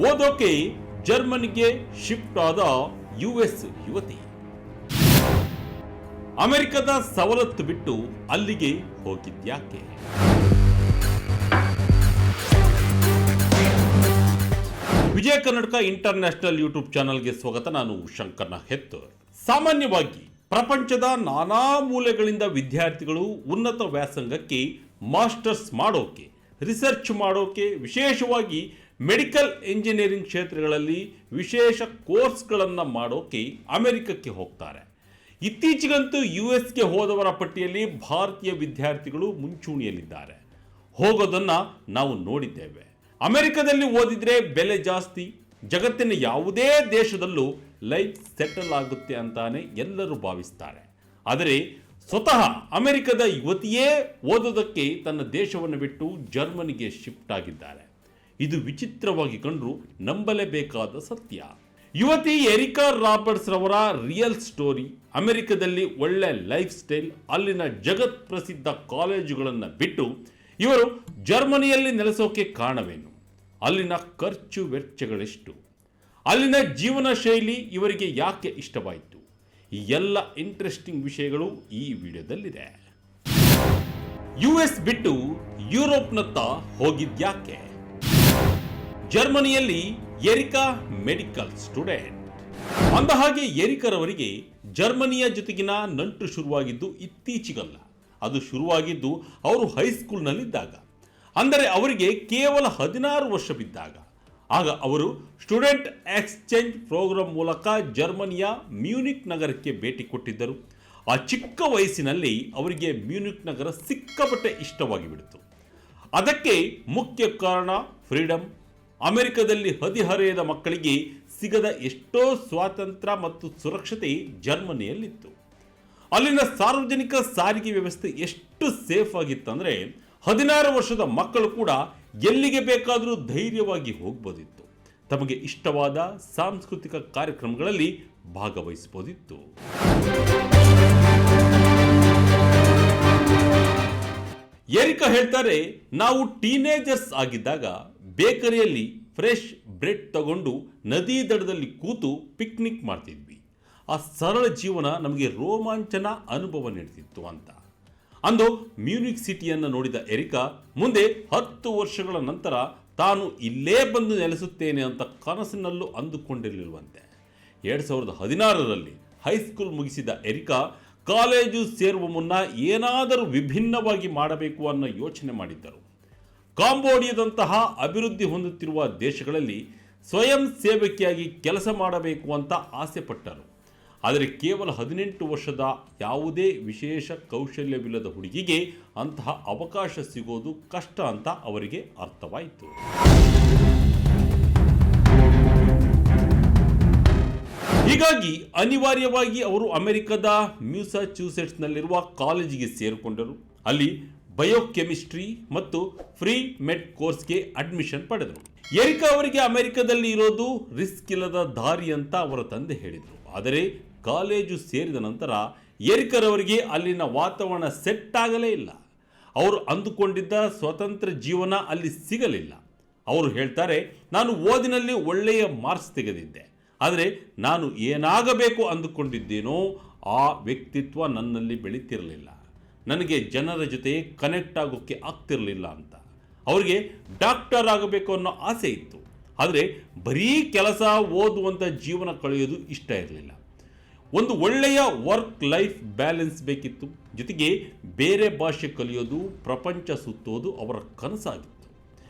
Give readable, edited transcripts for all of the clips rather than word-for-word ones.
ಓದೋಕೆ ಜರ್ಮನಿಗೆ ಶಿಫ್ಟ್ ಆದ ಯುಎಸ್ ಯುವತಿ. ಅಮೆರಿಕದ ಸವಲತ್ತು ಬಿಟ್ಟು ಅಲ್ಲಿಗೆ ಹೋಗಿದ್ಯಾಕೆ? ವಿಜಯ ಕರ್ನಾಟಕ ಇಂಟರ್ನ್ಯಾಷನಲ್ ಯೂಟ್ಯೂಬ್ ಚಾನಲ್ಗೆ ಸ್ವಾಗತ. ನಾನು ಶಂಕರ್ನ ಹೆತ್ತೂರ್. ಸಾಮಾನ್ಯವಾಗಿ ಪ್ರಪಂಚದ ನಾನಾ ಮೂಲೆಗಳಿಂದ ವಿದ್ಯಾರ್ಥಿಗಳು ಉನ್ನತ ವ್ಯಾಸಂಗಕ್ಕೆ, ಮಾಸ್ಟರ್ಸ್ ಮಾಡೋಕೆ, ರಿಸರ್ಚ್ ಮಾಡೋಕೆ, ವಿಶೇಷವಾಗಿ ಮೆಡಿಕಲ್ ಇಂಜಿನಿಯರಿಂಗ್ ಕ್ಷೇತ್ರಗಳಲ್ಲಿ ವಿಶೇಷ ಕೋರ್ಸ್ಗಳನ್ನು ಮಾಡೋಕೆ ಅಮೆರಿಕಕ್ಕೆ ಹೋಗ್ತಾರೆ. ಇತ್ತೀಚೆಗಂತೂ ಯುಎಸ್ಗೆ ಹೋದವರ ಪಟ್ಟಿಯಲ್ಲಿ ಭಾರತೀಯ ವಿದ್ಯಾರ್ಥಿಗಳು ಮುಂಚೂಣಿಯಲ್ಲಿದ್ದಾರೆ. ಹೋಗೋದನ್ನು ನಾವು ನೋಡಿದ್ದೇವೆ. ಅಮೆರಿಕದಲ್ಲಿ ಓದಿದ್ರೆ ಬೆಲೆ ಜಾಸ್ತಿ, ಜಗತ್ತಿನ ಯಾವುದೇ ದೇಶದಲ್ಲೂ ಲೈಫ್ ಸೆಟಲ್ ಆಗುತ್ತೆ ಅಂತಾನೆ ಎಲ್ಲರೂ ಭಾವಿಸ್ತಾರೆ. ಆದರೆ ಸ್ವತಃ ಅಮೆರಿಕದ ಯುವತಿಯೇ ಓದೋದಕ್ಕೆ ತನ್ನ ದೇಶವನ್ನು ಬಿಟ್ಟು ಜರ್ಮನಿಗೆ ಶಿಫ್ಟ್ ಆಗಿದ್ದಾರೆ. ಇದು ವಿಚಿತ್ರವಾಗಿ ಕಂಡ್ರೂ ನಂಬಲೇಬೇಕಾದ ಸತ್ಯ. ಯುವತಿ ಎರಿಕಾ ರಾಬರ್ಟ್ಸ್ ರವರ ರಿಯಲ್ ಸ್ಟೋರಿ. ಅಮೆರಿಕದಲ್ಲಿ ಒಳ್ಳೆ ಲೈಫ್ ಸ್ಟೈಲ್, ಅಲ್ಲಿನ ಜಗತ್ ಪ್ರಸಿದ್ಧ ಕಾಲೇಜುಗಳನ್ನು ಬಿಟ್ಟು ಇವರು ಜರ್ಮನಿಯಲ್ಲಿ ನೆಲೆಸೋಕೆ ಕಾರಣವೇನು? ಅಲ್ಲಿನ ಖರ್ಚು ವೆಚ್ಚಗಳೆಷ್ಟು? ಅಲ್ಲಿನ ಜೀವನ ಶೈಲಿ ಇವರಿಗೆ ಯಾಕೆ ಇಷ್ಟವಾಯಿತು? ಈ ಎಲ್ಲ ಇಂಟ್ರೆಸ್ಟಿಂಗ್ ವಿಷಯಗಳು ಈ ವಿಡಿಯೋದಲ್ಲಿದೆ. ಯುಎಸ್ ಬಿಟ್ಟು ಯುರೋಪ್ನತ್ತ ಹೋಗಿದ್ಯಾಕೆ? ಜರ್ಮನಿಯಲ್ಲಿ ಎರಿಕಾ ಮೆಡಿಕಲ್ ಸ್ಟೂಡೆಂಟ್. ಅಂದಹಾಗೆ ಎರಿಕರವರಿಗೆ ಜರ್ಮನಿಯ ಜೊತೆಗಿನ ನಂಟು ಶುರುವಾಗಿದ್ದು ಇತ್ತೀಚೆಗಲ್ಲ. ಅದು ಶುರುವಾಗಿದ್ದು ಅವರು ಹೈಸ್ಕೂಲ್ನಲ್ಲಿದ್ದಾಗ, ಅಂದರೆ ಅವರಿಗೆ ಕೇವಲ 16 ವರ್ಷವಿದ್ದಾಗ. ಆಗ ಅವರು ಸ್ಟೂಡೆಂಟ್ ಎಕ್ಸ್ಚೇಂಜ್ ಪ್ರೋಗ್ರಾಂ ಮೂಲಕ ಜರ್ಮನಿಯ ಮ್ಯೂನಿಕ್ ನಗರಕ್ಕೆ ಭೇಟಿ ಕೊಟ್ಟಿದ್ದರು. ಆ ಚಿಕ್ಕ ವಯಸ್ಸಿನಲ್ಲಿ ಅವರಿಗೆ ಮ್ಯೂನಿಕ್ ನಗರ ಸಿಕ್ಕಾಪಟ್ಟೆ ಇಷ್ಟವಾಗಿ ಬಿಡಿತು. ಅದಕ್ಕೆ ಮುಖ್ಯ ಕಾರಣ ಫ್ರೀಡಮ್. ಅಮೆರಿಕದಲ್ಲಿ ಹದಿಹರೆಯದ ಮಕ್ಕಳಿಗೆ ಸಿಗದ ಎಷ್ಟೋ ಸ್ವಾತಂತ್ರ್ಯ ಮತ್ತು ಸುರಕ್ಷತೆ ಜರ್ಮನಿಯಲ್ಲಿತ್ತು. ಅಲ್ಲಿನ ಸಾರ್ವಜನಿಕ ಸಾರಿಗೆ ವ್ಯವಸ್ಥೆ ಎಷ್ಟು ಸೇಫ್ ಆಗಿತ್ತಂದರೆ 16 ವರ್ಷದ ಮಕ್ಕಳು ಕೂಡ ಎಲ್ಲಿಗೆ ಬೇಕಾದರೂ ಧೈರ್ಯವಾಗಿ ಹೋಗ್ಬೋದಿತ್ತು. ತಮಗೆ ಇಷ್ಟವಾದ ಸಾಂಸ್ಕೃತಿಕ ಕಾರ್ಯಕ್ರಮಗಳಲ್ಲಿ ಭಾಗವಹಿಸಬಹುದಿತ್ತು. ಎರಿಕಾ ಹೇಳ್ತಾರೆ, ನಾವು ಟೀನೇಜರ್ಸ್ ಆಗಿದ್ದಾಗ ಬೇಕರಿಯಲ್ಲಿ ಫ್ರೆಶ್ ಬ್ರೆಡ್ ತಗೊಂಡು ನದಿ ದಡದಲ್ಲಿ ಕೂತು ಪಿಕ್ನಿಕ್ ಮಾಡ್ತಿದ್ವಿ. ಆ ಸರಳ ಜೀವನ ನಮಗೆ ರೋಮಾಂಚನ ಅನುಭವ ನೀಡ್ತಿತ್ತು ಅಂತ. ಅಂದು ಮ್ಯೂನಿಕ್ ಸಿಟಿಯನ್ನು ನೋಡಿದ ಎರಿಕಾ ಮುಂದೆ 10 ವರ್ಷಗಳ ನಂತರ ತಾನು ಇಲ್ಲೇ ಬಂದು ನೆಲೆಸುತ್ತೇನೆ ಅಂತ ಕನಸಿನಲ್ಲೂ ಅಂದುಕೊಂಡಿರಲಿಲ್ವಂತೆ. 2016ರಲ್ಲಿ ಹೈಸ್ಕೂಲ್ ಮುಗಿಸಿದ ಎರಿಕಾ ಕಾಲೇಜು ಸೇರುವ ಮುನ್ನ ಏನಾದರೂ ವಿಭಿನ್ನವಾಗಿ ಮಾಡಬೇಕು ಅನ್ನೋ ಯೋಚನೆ ಮಾಡಿದ್ದರು. ಕಾಂಬೋಡಿಯಾದಂತಹ ಅಭಿವೃದ್ಧಿ ಹೊಂದುತ್ತಿರುವ ದೇಶಗಳಲ್ಲಿ ಸ್ವಯಂ ಸೇವಕಿಯಾಗಿ ಕೆಲಸ ಮಾಡಬೇಕು ಅಂತ ಆಸೆ ಪಟ್ಟರು. ಆದರೆ ಕೇವಲ 18 ವರ್ಷದ ಯಾವುದೇ ವಿಶೇಷ ಕೌಶಲ್ಯವಿಲ್ಲದ ಹುಡುಗಿಗೆ ಅಂತಹ ಅವಕಾಶ ಸಿಗೋದು ಕಷ್ಟ ಅಂತ ಅವರಿಗೆ ಅರ್ಥವಾಯಿತು. ಹೀಗಾಗಿ ಅನಿವಾರ್ಯವಾಗಿ ಅವರು ಅಮೆರಿಕದ ಮ್ಯಾಸಚೂಸೆಟ್ಸ್ನಲ್ಲಿರುವ ಕಾಲೇಜಿಗೆ ಸೇರಿಕೊಂಡರು. ಅಲ್ಲಿ ಬಯೋಕೆಮಿಸ್ಟ್ರಿ ಮತ್ತು ಫ್ರೀ ಮೆಡ್ ಕೋರ್ಸ್ಗೆ ಅಡ್ಮಿಷನ್ ಪಡೆದರು. ಎರಿಕಾ ಅವರಿಗೆ ಅಮೆರಿಕದಲ್ಲಿ ಇರೋದು ರಿಸ್ಕ್ ಇಲ್ಲದ ದಾರಿ ಅಂತ ಅವರ ತಂದೆ ಹೇಳಿದರು. ಆದರೆ ಕಾಲೇಜು ಸೇರಿದ ನಂತರ ಎರಿಕರವರಿಗೆ ಅಲ್ಲಿನ ವಾತಾವರಣ ಸೆಟ್ ಆಗಲೇ ಇಲ್ಲ. ಅವರು ಅಂದುಕೊಂಡಿದ್ದ ಸ್ವತಂತ್ರ ಜೀವನ ಅಲ್ಲಿ ಸಿಗಲಿಲ್ಲ. ಅವರು ಹೇಳ್ತಾರೆ, ನಾನು ಓದಿನಲ್ಲಿ ಒಳ್ಳೆಯ ಮಾರ್ಕ್ಸ್ ತೆಗೆದಿದ್ದೆ, ಆದರೆ ನಾನು ಏನಾಗಬೇಕು ಅಂದುಕೊಂಡಿದ್ದೇನೋ ಆ ವ್ಯಕ್ತಿತ್ವ ನನ್ನಲ್ಲಿ ಬೆಳೀತಿರಲಿಲ್ಲ. ನನಗೆ ಜನರ ಜೊತೆ ಕನೆಕ್ಟ್ ಆಗೋಕ್ಕೆ ಆಗ್ತಿರಲಿಲ್ಲ ಅಂತ. ಅವರಿಗೆ ಡಾಕ್ಟರ್ ಆಗಬೇಕು ಅನ್ನೋ ಆಸೆ ಇತ್ತು, ಆದರೆ ಬರೀ ಕೆಲಸ ಓದುವಂಥ ಜೀವನ ಕಳೆಯೋದು ಇಷ್ಟ ಇರಲಿಲ್ಲ. ಒಂದು ಒಳ್ಳೆಯ ವರ್ಕ್ ಲೈಫ್ ಬ್ಯಾಲೆನ್ಸ್ ಬೇಕಿತ್ತು. ಜೊತೆಗೆ ಬೇರೆ ಭಾಷೆ ಕಲಿಯೋದು, ಪ್ರಪಂಚ ಸುತ್ತೋದು ಅವರ ಕನಸಾಗಿತ್ತು.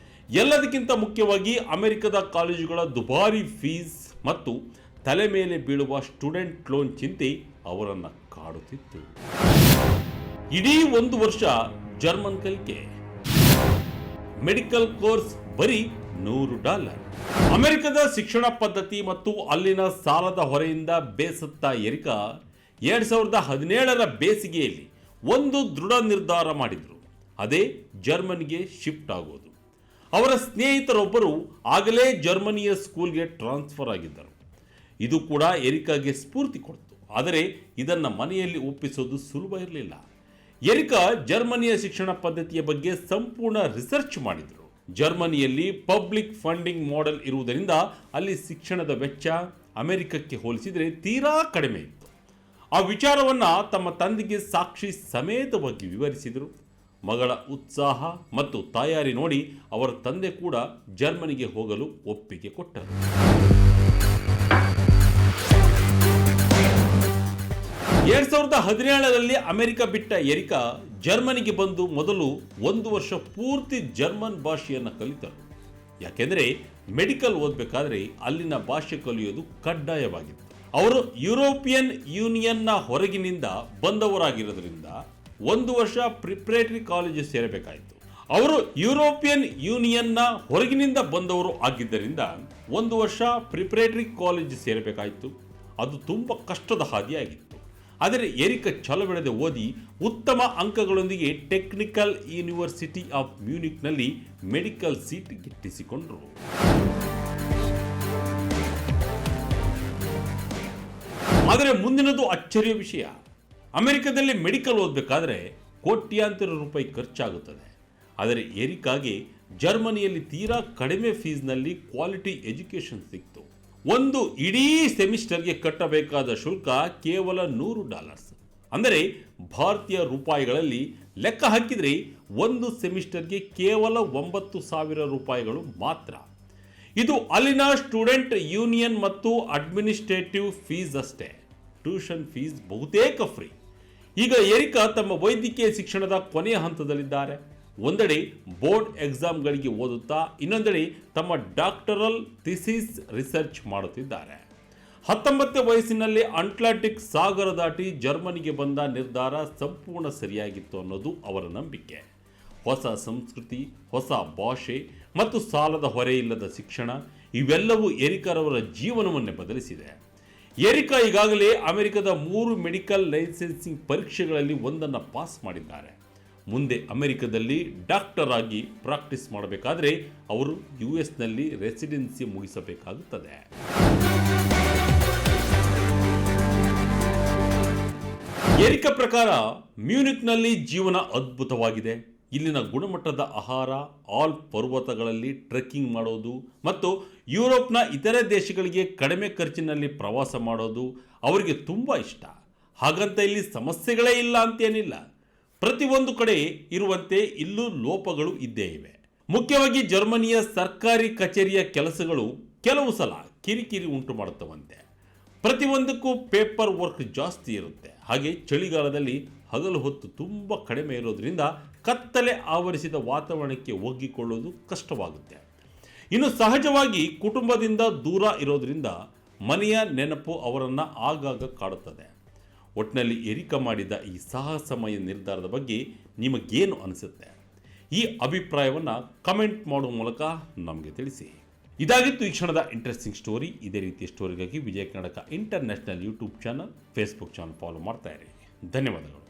ಎಲ್ಲದಕ್ಕಿಂತ ಮುಖ್ಯವಾಗಿ ಅಮೆರಿಕದ ಕಾಲೇಜುಗಳ ದುಬಾರಿ ಫೀಸ್ ಮತ್ತು ತಲೆ ಮೇಲೆ ಬೀಳುವ ಸ್ಟೂಡೆಂಟ್ ಲೋನ್ ಚಿಂತೆ ಅವರನ್ನು ಕಾಡುತ್ತಿತ್ತು. ಇಡೀ 1 ವರ್ಷ ಜರ್ಮನ್ ಕಲಿಕೆ, ಮೆಡಿಕಲ್ ಕೋರ್ಸ್ ಬರೀ $100. ಅಮೆರಿಕದ ಶಿಕ್ಷಣ ಪದ್ಧತಿ ಮತ್ತು ಅಲ್ಲಿನ ಸಾಲದ ಹೊರೆಯಿಂದ ಬೇಸತ್ತ ಎರಿಕಾ 2017ರ ಬೇಸಿಗೆಯಲ್ಲಿ ಒಂದು ದೃಢ ನಿರ್ಧಾರ ಮಾಡಿದರು. ಅದೇ ಜರ್ಮನಿಗೆ ಶಿಫ್ಟ್ ಆಗೋದು. ಅವರ ಸ್ನೇಹಿತರೊಬ್ಬರು ಆಗಲೇ ಜರ್ಮನಿಯ ಸ್ಕೂಲ್ಗೆ ಟ್ರಾನ್ಸ್ಫರ್ ಆಗಿದ್ದರು. ಇದು ಕೂಡ ಎರಿಕಾಗೆ ಸ್ಫೂರ್ತಿ ಕೊಡ್ತು. ಆದರೆ ಇದನ್ನು ಮನೆಯಲ್ಲಿ ಒಪ್ಪಿಸೋದು ಸುಲಭ ಇರಲಿಲ್ಲ. ಎರಿಕಾ ಜರ್ಮನಿಯ ಶಿಕ್ಷಣ ಪದ್ಧತಿಯ ಬಗ್ಗೆ ಸಂಪೂರ್ಣ ರಿಸರ್ಚ್ ಮಾಡಿದರು. ಜರ್ಮನಿಯಲ್ಲಿ ಪಬ್ಲಿಕ್ ಫಂಡಿಂಗ್ ಮಾಡೆಲ್ ಇರುವುದರಿಂದ ಅಲ್ಲಿ ಶಿಕ್ಷಣದ ವೆಚ್ಚ ಅಮೆರಿಕಕ್ಕೆ ಹೋಲಿಸಿದರೆ ತೀರಾ ಕಡಿಮೆ ಇತ್ತು. ಆ ವಿಚಾರವನ್ನು ತಮ್ಮ ತಂದೆಗೆ ಸಾಕ್ಷಿ ಸಮೇತವಾಗಿ ವಿವರಿಸಿದರು. ಮಗಳ ಉತ್ಸಾಹ ಮತ್ತು ತಯಾರಿ ನೋಡಿ ಅವರ ತಂದೆ ಕೂಡ ಜರ್ಮನಿಗೆ ಹೋಗಲು ಒಪ್ಪಿಗೆ ಕೊಟ್ಟರು. 2017ರಲ್ಲಿ ಅಮೆರಿಕ ಬಿಟ್ಟ ಎರಿಕಾ ಜರ್ಮನಿಗೆ ಬಂದು ಮೊದಲು 1 ವರ್ಷ ಪೂರ್ತಿ ಜರ್ಮನ್ ಭಾಷೆಯನ್ನು ಕಲಿತರು. ಯಾಕೆಂದರೆ ಮೆಡಿಕಲ್ ಓದಬೇಕಾದ್ರೆ ಅಲ್ಲಿನ ಭಾಷೆ ಕಲಿಯೋದು ಕಡ್ಡಾಯವಾಗಿತ್ತು. ಅವರು ಯುರೋಪಿಯನ್ ಯೂನಿಯನ್ನ ಹೊರಗಿನಿಂದ ಬಂದವರಾಗಿರೋದ್ರಿಂದ 1 ವರ್ಷ ಪ್ರಿಪರೇಟರಿ ಕಾಲೇಜು ಸೇರಬೇಕಾಯಿತು. ಅವರು ಯುರೋಪಿಯನ್ ಯೂನಿಯನ್ನ ಹೊರಗಿನಿಂದ ಬಂದವರು ಆಗಿದ್ದರಿಂದ 1 ವರ್ಷ ಪ್ರಿಪರೇಟರಿ ಕಾಲೇಜು ಸೇರಬೇಕಾಯಿತು. ಅದು ತುಂಬ ಕಷ್ಟದ ಹಾದಿಯಾಗಿತ್ತು. ಆದರೆ ಎರಿಕಾ ಛಲಬಿಡದೆ ಓದಿ ಉತ್ತಮ ಅಂಕಗಳೊಂದಿಗೆ ಟೆಕ್ನಿಕಲ್ ಯೂನಿವರ್ಸಿಟಿ ಆಫ್ ಮ್ಯೂನಿಕ್ನಲ್ಲಿ ಮೆಡಿಕಲ್ ಸೀಟ್ ಗಿಟ್ಟಿಸಿಕೊಂಡರು. ಆದರೆ ಮುಂದಿನದು ಅಚ್ಚರಿಯ ವಿಷಯ. ಅಮೆರಿಕದಲ್ಲಿ ಮೆಡಿಕಲ್ ಓದಬೇಕಾದ್ರೆ ಕೋಟ್ಯಾಂತರ ರೂಪಾಯಿ ಖರ್ಚಾಗುತ್ತದೆ. ಆದರೆ ಎರಿಕಾಗೆ ಜರ್ಮನಿಯಲ್ಲಿ ತೀರಾ ಕಡಿಮೆ ಫೀಸ್ನಲ್ಲಿ ಕ್ವಾಲಿಟಿ ಎಜುಕೇಷನ್ ಸಿಕ್ತು. ಒಂದು ಇಡೀ ಸೆಮಿಸ್ಟರ್ಗೆ ಕಟ್ಟಬೇಕಾದ ಶುಲ್ಕ ಕೇವಲ $100. ಅಂದರೆ ಭಾರತೀಯ ರೂಪಾಯಿಗಳಲ್ಲಿ ಲೆಕ್ಕ ಹಾಕಿದರೆ ಒಂದು ಸೆಮಿಸ್ಟರ್ಗೆ ಕೇವಲ 9,000 ರೂಪಾಯಿಗಳು ಮಾತ್ರ. ಇದು ಅಲ್ಲಿನ ಸ್ಟೂಡೆಂಟ್ ಯೂನಿಯನ್ ಮತ್ತು ಅಡ್ಮಿನಿಸ್ಟ್ರೇಟಿವ್ ಫೀಸ್ ಅಷ್ಟೇ. ಟ್ಯೂಷನ್ ಫೀಸ್ ಬಹುತೇಕ ಫ್ರೀ. ಈಗ ಎರಿಕಾ ತಮ್ಮ ವೈದ್ಯಕೀಯ ಶಿಕ್ಷಣದ ಕೊನೆಯ ಹಂತದಲ್ಲಿದ್ದಾರೆ. ಒಂದೆಡೆ ಬೋರ್ಡ್ ಎಕ್ಸಾಮ್ಗಳಿಗೆ ಓದುತ್ತಾ ಇನ್ನೊಂದೆಡೆ ತಮ್ಮ ಡಾಕ್ಟರಲ್ ಥೀಸಿಸ್ ರಿಸರ್ಚ್ ಮಾಡುತ್ತಿದ್ದಾರೆ. 19ನೇ ವಯಸ್ಸಿನಲ್ಲಿ ಅಟ್ಲಾಂಟಿಕ್ ಸಾಗರ ದಾಟಿ ಜರ್ಮನಿಗೆ ಬಂದ ನಿರ್ಧಾರ ಸಂಪೂರ್ಣ ಸರಿಯಾಗಿತ್ತು ಅನ್ನೋದು ಅವರ ನಂಬಿಕೆ. ಹೊಸ ಸಂಸ್ಕೃತಿ, ಹೊಸ ಭಾಷೆ ಮತ್ತು ಸಾಲದ ಹೊರೆ ಇಲ್ಲದ ಶಿಕ್ಷಣ ಇವೆಲ್ಲವೂ ಎರಿಕಾರವರ ಜೀವನವನ್ನೇ ಬದಲಿಸಿದೆ. ಎರಿಕಾ ಈಗಾಗಲೇ ಅಮೆರಿಕದ 3 ಮೆಡಿಕಲ್ ಲೈಸೆನ್ಸಿಂಗ್ ಪರೀಕ್ಷೆಗಳಲ್ಲಿ ಒಂದನ್ನು ಪಾಸ್ ಮಾಡಿದ್ದಾರೆ. ಮುಂದೆ ಅಮೆರಿಕದಲ್ಲಿ ಡಾಕ್ಟರ್ ಆಗಿ ಪ್ರಾಕ್ಟೀಸ್ ಮಾಡಬೇಕಾದ್ರೆ ಅವರು US-ನಲ್ಲಿ ರೆಸಿಡೆನ್ಸಿ ಮುಗಿಸಬೇಕಾಗುತ್ತದೆ. ಎರಿಕಾ ಪ್ರಕಾರ ಮ್ಯೂನಿಕ್ನಲ್ಲಿ ಜೀವನ ಅದ್ಭುತವಾಗಿದೆ. ಇಲ್ಲಿನ ಗುಣಮಟ್ಟದ ಆಹಾರ, ಆಲ್ಪ್ ಪರ್ವತಗಳಲ್ಲಿ ಟ್ರೆಕ್ಕಿಂಗ್ ಮಾಡೋದು ಮತ್ತು ಯುರೋಪ್ನ ಇತರೆ ದೇಶಗಳಿಗೆ ಕಡಿಮೆ ಖರ್ಚಿನಲ್ಲಿ ಪ್ರವಾಸ ಮಾಡೋದು ಅವರಿಗೆ ತುಂಬ ಇಷ್ಟ. ಹಾಗಂತ ಇಲ್ಲಿ ಸಮಸ್ಯೆಗಳೇ ಇಲ್ಲ ಅಂತೇನಿಲ್ಲ. ಪ್ರತಿಯೊಂದು ಕಡೆ ಇರುವಂತೆ ಇಲ್ಲೂ ಲೋಪಗಳು ಇದ್ದೇ ಇವೆ. ಮುಖ್ಯವಾಗಿ ಜರ್ಮನಿಯ ಸರ್ಕಾರಿ ಕಚೇರಿಯ ಕೆಲಸಗಳು ಕೆಲವು ಸಲ ಕಿರಿಕಿರಿ ಉಂಟು ಮಾಡುತ್ತವಂತೆ. ಪ್ರತಿಯೊಂದಕ್ಕೂ ಪೇಪರ್ ವರ್ಕ್ ಜಾಸ್ತಿ ಇರುತ್ತೆ. ಹಾಗೆ ಚಳಿಗಾಲದಲ್ಲಿ ಹಗಲು ಹೊತ್ತು ತುಂಬ ಕಡಿಮೆ ಇರೋದ್ರಿಂದ ಕತ್ತಲೆ ಆವರಿಸಿದ ವಾತಾವರಣಕ್ಕೆ ಒಗ್ಗಿಕೊಳ್ಳೋದು ಕಷ್ಟವಾಗುತ್ತೆ. ಇನ್ನು ಸಹಜವಾಗಿ ಕುಟುಂಬದಿಂದ ದೂರ ಇರೋದ್ರಿಂದ ಮನೆಯ ನೆನಪು ಅವರನ್ನು ಆಗಾಗ ಕಾಡುತ್ತದೆ. ಒಟ್ಟಿನಲ್ಲಿ ಎರಿಕಾ ಮಾಡಿದ ಈ ಸಾಹಸಮಯ ನಿರ್ಧಾರದ ಬಗ್ಗೆ ನಿಮಗೇನು ಅನಿಸುತ್ತೆ? ಈ ಅಭಿಪ್ರಾಯವನ್ನು ಕಮೆಂಟ್ ಮಾಡುವ ಮೂಲಕ ನಮಗೆ ತಿಳಿಸಿ. ಇದಾಗಿತ್ತು ಈ ಕ್ಷಣದ ಇಂಟ್ರೆಸ್ಟಿಂಗ್ ಸ್ಟೋರಿ. ಇದೇ ರೀತಿಯ ಸ್ಟೋರಿಗಾಗಿ Vijaya Karnataka international YouTube channel, Facebook channel follow ಮಾಡ್ತಾ ಇರಿ. ಧನ್ಯವಾದಗಳು.